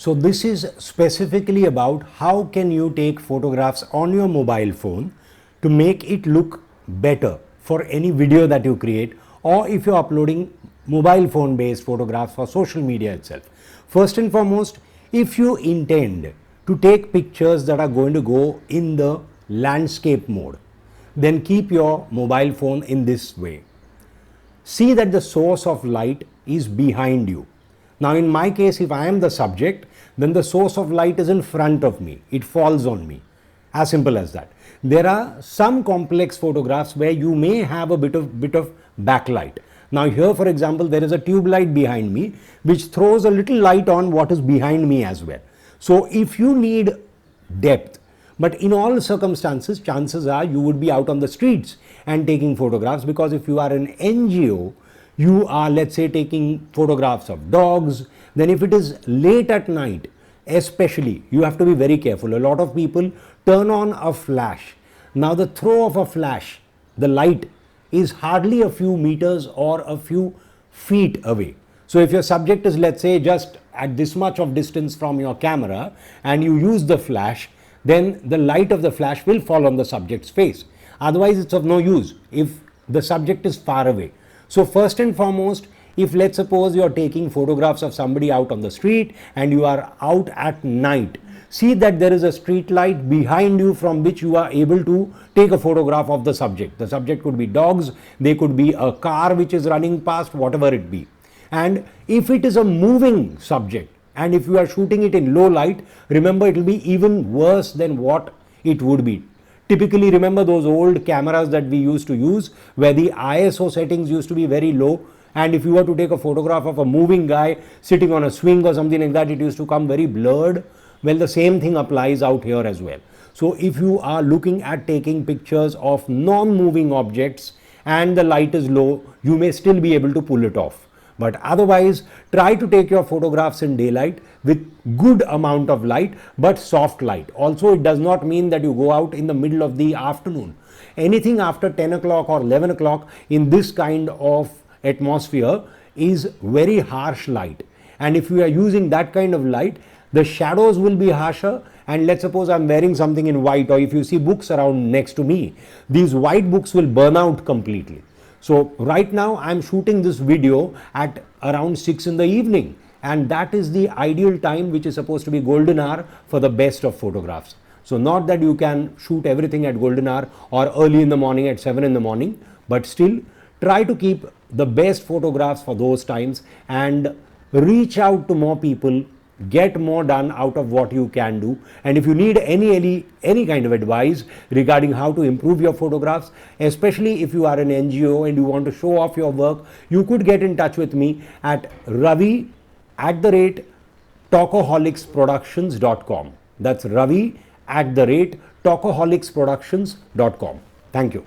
So this is specifically about how can you take photographs on your mobile phone to make it look better for any video that you create, or if you're uploading mobile phone based photographs for social media itself. First and foremost, if you intend to take pictures that are going to go in the landscape mode, then keep your mobile phone in this way. See that the source of light is behind you. Now in my case, if I am the subject, then the source of light is in front of me. It falls on me. As simple as that. There are some complex photographs where you may have a bit of backlight. Now here, for example, there is a tube light behind me which throws a little light on what is behind me as well. So if you need depth, but in all circumstances, chances are you would be out on the streets and taking photographs, because if you are an NGO, you are, let's say, taking photographs of dogs. Then if it is late at night, especially, you have to be very careful. A lot of people turn on a flash. Now the throw of a flash, the light is hardly a few meters or a few feet away. So if your subject is, let's say, just at this much of distance from your camera and you use the flash, then the light of the flash will fall on the subject's face. Otherwise, it's of no use if the subject is far away. So first and foremost, if let's suppose you're taking photographs of somebody out on the street and you are out at night, see that there is a street light behind you from which you are able to take a photograph of the subject. The subject could be dogs, they could be a car which is running past, whatever it be. And if it is a moving subject, and if you are shooting it in low light, remember it will be even worse than what it would be. Typically, remember those old cameras that we used to use where the ISO settings used to be very low, and if you were to take a photograph of a moving guy sitting on a swing or something like that, it used to come very blurred. Well, the same thing applies out here as well. So if you are looking at taking pictures of non-moving objects and the light is low, you may still be able to pull it off. But otherwise, try to take your photographs in daylight with good amount of light, but soft light. Also, it does not mean that you go out in the middle of the afternoon. Anything after 10 o'clock or 11 o'clock in this kind of atmosphere is very harsh light. And if you are using that kind of light, the shadows will be harsher. And let's suppose I'm wearing something in white, or if you see books around next to me, these white books will burn out completely. So right now I'm shooting this video at around 6 in the evening, and that is the ideal time which is supposed to be golden hour for the best of photographs. So not that you can shoot everything at golden hour or early in the morning at 7 in the morning, but still try to keep the best photographs for those times and reach out to more people. Get more done out of what you can do. And if you need any kind of advice regarding how to improve your photographs, especially if you are an NGO and you want to show off your work, you could get in touch with me at ravi@talkaholicsproductions.com. That's ravi@talkaholicsproductions.com. Thank you.